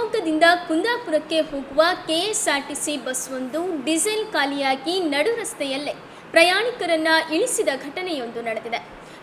ಶಿವಮೊಗ್ಗದಿಂದ ಕುಂದಾಪುರಕ್ಕೆ ಹೋಗುವ KSRTC bus ಒಂದು ಡೀಸೆಲ್ ಖಾಲಿಯಾಗಿ ನಡು ರಸ್ತೆಯಲ್ಲೇ ಪ್ರಯಾಣಿಕರನ್ನ ಇಳಿಸಿದ ಘಟನೆಯೊಂದು ನಡೆದಿದೆ.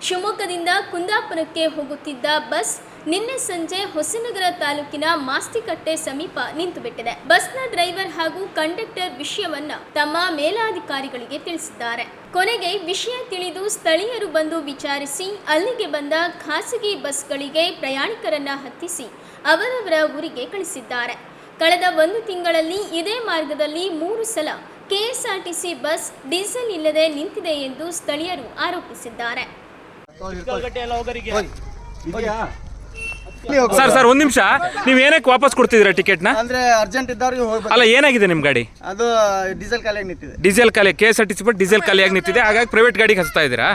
ಶಿವಮೊಗ್ಗದಿಂದ ಕುಂದಾಪುರಕ್ಕೆ ಹೋಗುತ್ತಿದ್ದ ಬಸ್ ನಿನ್ನೆ ಸಂಜೆ ಹೊಸನಗರ ತಾಲೂಕಿನ ಮಾಸ್ತಿಕಟ್ಟೆ ಸಮೀಪ ನಿಂತುಬಿಟ್ಟಿದೆ. ಬಸ್ನ ಡ್ರೈವರ್ ಹಾಗೂ ಕಂಡಕ್ಟರ್ ವಿಷಯವನ್ನ ತಮ್ಮ ಮೇಲಾಧಿಕಾರಿಗಳಿಗೆ ತಿಳಿಸಿದ್ದಾರೆ. ಕೊನೆಗೆ ವಿಷಯ ತಿಳಿದು ಸ್ಥಳೀಯರು ಬಂದು ವಿಚಾರಿಸಿ ಅಲ್ಲಿಗೆ ಬಂದ ಖಾಸಗಿ ಬಸ್ಗಳಿಗೆ ಪ್ರಯಾಣಿಕರನ್ನ ಹತ್ತಿಸಿ ಅವರವರ ಊರಿಗೆ ಕಳಿಸಿದ್ದಾರೆ. ಕಳೆದ 1 ತಿಂಗಳಲ್ಲಿ ಇದೇ ಮಾರ್ಗದಲ್ಲಿ 3 ಸಲ ಕೆಎಸ್ಆರ್ಟಿಸಿ ಬಸ್ ಡೀಸೆಲ್ ಇಲ್ಲದೆ ನಿಂತಿದೆ ಎಂದು ಸ್ಥಳೀಯರು ಆರೋಪಿಸಿದ್ದಾರೆ. ಸರ್ ಒಂದು ನಿಮಿಷ, ನೀವು ಏನಕ್ಕೆ ವಾಪಸ್ ಕೊಡ್ತಿದ್ದೀರಾ ಟಿಕೆಟ್ನ? ಅಂದ್ರೆ ಅರ್ಜೆಂಟ್ ಇದ್ದವ್ರಿಗೆ ಹೋಗ್ಬೇಕು. ಅಲ್ಲ, ಏನಾಗಿದೆ ನಿಮ್ಮ ಗಾಡಿ? ಅದು ಡೀಸೆಲ್ ಖಾಲಿಯಾಗಿ ನಿಂತಿದೆ. ಡೀಸೆಲ್ ಖಾಲಿ, ಕೆಎಸ್ಆರ್ಟಿಸಿ ಬಟ್ ಡೀಸೆಲ್ ಖಾಲಿಯಾಗಿ ನಿಂತಿದೆ, ಹಾಗಾಗಿ ಪ್ರೈವೇಟ್ ಗಾಡಿಗೆ ಹಚ್ತಾ ಇದ್ದೀರಾ?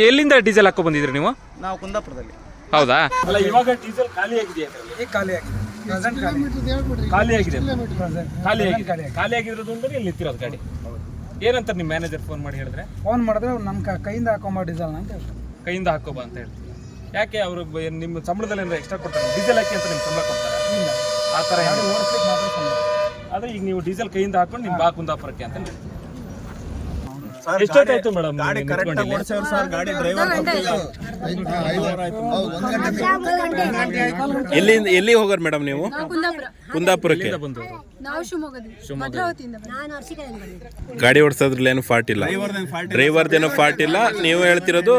ಎಲ್ಲಿಂದ ಡೀಸೆಲ್ ಹಾಕೋ ಬಂದಿದ್ರಿ ನೀವು? ನಾವು ಕುಂದಾಪುರದಲ್ಲಿ. ಹೌದಾ? ಅಲ್ಲ, ಇವಾಗ ಡೀಸೆಲ್ ಖಾಲಿಯಾಗಿದೆ. ಖಾಲಿಯಾಗಿರೋದು ಅಂದ್ರೆ ಇಲ್ಲಿ ನಿಂತಿರೋದು ಗಾಡಿ. ಏನಂತ ನಿಮ್ಮ ಮ್ಯಾನೇಜರ್ ಫೋನ್ ಮಾಡಿ ಹೇಳಿದ್ರೆ? ಫೋನ್ ಮಾಡಿದ್ರೆ ನಮ್ಮ ಕೈಯಿಂದ ಹಾಕೊಂಬ ಡೀಸೆಲ್ ಅಂತ ಹೇಳ್ತಾರೆ. ಕೈಯಿಂದ ಹಾಕೋಬ ಅಂತ ಹೇಳ್ತೀವಿ. ಯಾಕೆ ಅವರು ನಿಮ್ಮ ಸಂಬಳದಲ್ಲಿ ಏನಾದ್ರು ಎಕ್ಸ್ಟ್ರಾ ಕೊಡ್ತಾರೆ? ಡೀಸೆಲ್ ಹಾಕಿ ಅಂತ ನಿಮ್ಮ ಸಂಬಳ ಕೊಡ್ತಾರೆ? ಇಲ್ಲ, ಆ ಥರ ಓಡಿಸ್ಲಿಕ್ಕೆ ಮಾತ್ರ ಸಂಬಳ. ಆದರೆ ಈಗ ನೀವು ಡೀಸೆಲ್ ಕೈಯಿಂದ ಹಾಕೊಂಡು ನಿಮ್ಮ ಬಾ ಕುಂದಾಪುರಕ್ಕೆ ಅಂತ ಹೇಳ್ತೀವಿ. ಎಷ್ಟೊತ್ತಾಯ್ತು ಮೇಡಮ್ ಗಾಡಿ ಕರೆಕ್ಟಾಗಿ ಓಡಿಸೋರು ಸರ್? ಗಾಡಿ ಡ್ರೈವರ್ ಎಲ್ಲಿ ಹೋಗೋರು ಮೇಡಮ್ ನೀವು? ಕುಂದಾಪುರಕ್ಕೆ. ನಾವು ಶಿವಮೊಗ್ಗದಿಂದ ಗಾಡಿ ಓಡಿಸೋದ್ರಲ್ಲಿ ಏನು ಫಾಲ್ಟ್ ಇಲ್ಲ, ಡ್ರೈವರ್ದೇನೋ ಫಾಲ್ಟ್ ಇಲ್ಲ. ನೀವು ಹೇಳ್ತಿರೋದು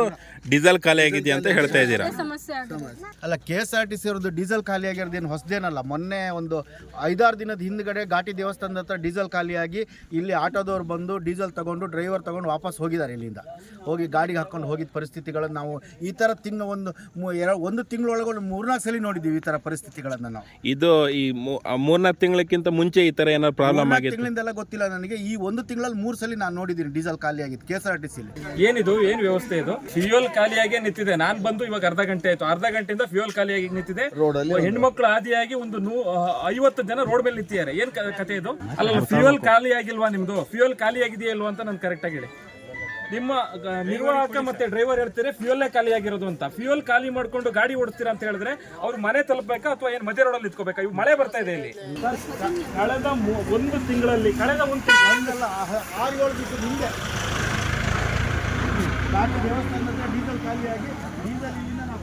ಡೀಸೆಲ್ ಖಾಲಿ ಆಗಿದೆಯಾ ಅಂತ ಹೇಳ್ತಾ ಇದ್ದೀರಾ? ಅಲ್ಲ, ಕೆಎಸ್ಆರ್ಟಿಸಿ ಅವ್ರದ್ದು ಡೀಸೆಲ್ ಖಾಲಿ ಆಗಿರೋದು ಏನು ಹೊಸದೇನಲ್ಲ. ಮೊನ್ನೆ ಒಂದು 5-6 ದಿನದ ಹಿಂದ್ಗಡೆ ಘಾಟಿ ದೇವಸ್ಥಾನದ ಹತ್ರ ಡೀಸೆಲ್ ಖಾಲಿಯಾಗಿ ಇಲ್ಲಿ ಆಟೋದವ್ರು ಬಂದು ಡೀಸೆಲ್ ತಗೊಂಡು ಡ್ರೈವರ್ ತಗೊಂಡು ವಾಪಸ್ ಹೋಗಿದ್ದಾರೆ. ಇಲ್ಲಿಂದ ಹೋಗಿ ಗಾಡಿಗೆ ಹಾಕೊಂಡು ಹೋಗಿದ್ದ ಪರಿಸ್ಥಿತಿಗಳನ್ನು ನಾವು ಈ ಥರ ಒಂದು ತಿಂಗಳೊಳಗೆ 3-4 ಸಲ ನೋಡಿದ್ದೀವಿ ಈ ಥರ ಪರಿಸ್ಥಿತಿಗಳನ್ನು ನಾವು. ಇದು ಈ 3-4 ತಿಂಗಳಕ್ಕಿಂತ ಮುಂಚೆ ಈ ಥರ ಏನಾದ್ರು ಪ್ರಾಬ್ಲಮ್ ಆಗಿದೆ? ತಿಂಗಳಿಂದೆಲ್ಲ ಗೊತ್ತಿಲ್ಲ ನನಗೆ. ಈ 1 ತಿಂಗಳಲ್ಲಿ 3 ಸಲ ನಾನು ನೋಡಿದ್ದೀನಿ ಡೀಸೆಲ್ ಖಾಲಿ ಆಗಿದ್ದು ಕೆಎಸ್ಆರ್ಟಿಸಿಲಿ. ಏನಿದು ಏನು ವ್ಯವಸ್ಥೆ ಇದು? ಫ್ಯೂಯಲ್ ಖಾಲಿಯಾಗಿ ನಿಂತಿದೆ. ನಾನು ಬಂದು ಇವಾಗ ಅರ್ಧ ಗಂಟೆ ಆಯ್ತು. ಅರ್ಧ ಗಂಟೆಯಿಂದ ಫ್ಯೂಯಲ್ ಖಾಲಿಯಾಗಿ ನಿಂತಿದೆ. ಹೆಣ್ಮಕ್ಳು ಆದಿಯಾಗಿ ಒಂದು 50 ಜನ ರೋಡ್ ಮೇಲೆ ನಿಂತಿದ್ದಾರೆ. ಏನ್ ಕತೆ ಇದು? ಅಲ್ಲ, ಫ್ಯೂಯಲ್ ಖಾಲಿ ಆಗಿಲ್ವಾ ನಿಮ್ದು? ಫ್ಯೂಯಲ್ ಖಾಲಿ ಆಗಿದೆಯಾ ಇಲ್ವಾ ಅಂತ ನಾನು ಕರೆಕ್ಟ್ ಆಗಿ ಹೇಳಿ. ನಿಮ್ಮ ನಿರ್ವಾಹಕ ಮತ್ತೆ ಡ್ರೈವರ್ ಹೇಳ್ತಾರೆ ಫ್ಯೂಯಲ್ಲೇ ಖಾಲಿ ಆಗಿರೋದು ಅಂತ. ಫ್ಯೂಯಲ್ ಖಾಲಿ ಮಾಡ್ಕೊಂಡು ಗಾಡಿ ಓಡಿಸ್ತೀರಾ ಅಂತ ಹೇಳಿದ್ರೆ ಅವ್ರು ಮನೆ ತಲುಪಬೇಕಾ ಅಥವಾ ಏನ್ ಮಧ್ಯ ರೋಡಲ್ಲಿ ನಿಂತ್ಕೋಬೇಕಾ? ಇವು ಮಳೆ ಬರ್ತಾ ಇದೆ ಇಲ್ಲಿ. ಕಳೆದ 1 ತಿಂಗಳಲ್ಲಿ, ಕಳೆದ 1 ತಿಂಗಳ 6-7 ದಿವಸದ ಹಿಂದೆ ಘಾಟಿ ದೇವಸ್ಥಾನದ ಹತ್ರ ಡೀಸೆಲ್ ಖಾಲಿಯಾಗಿ ಡೀಸೆಲ್ ಇಲ್ಲಿಂದ ನಾವು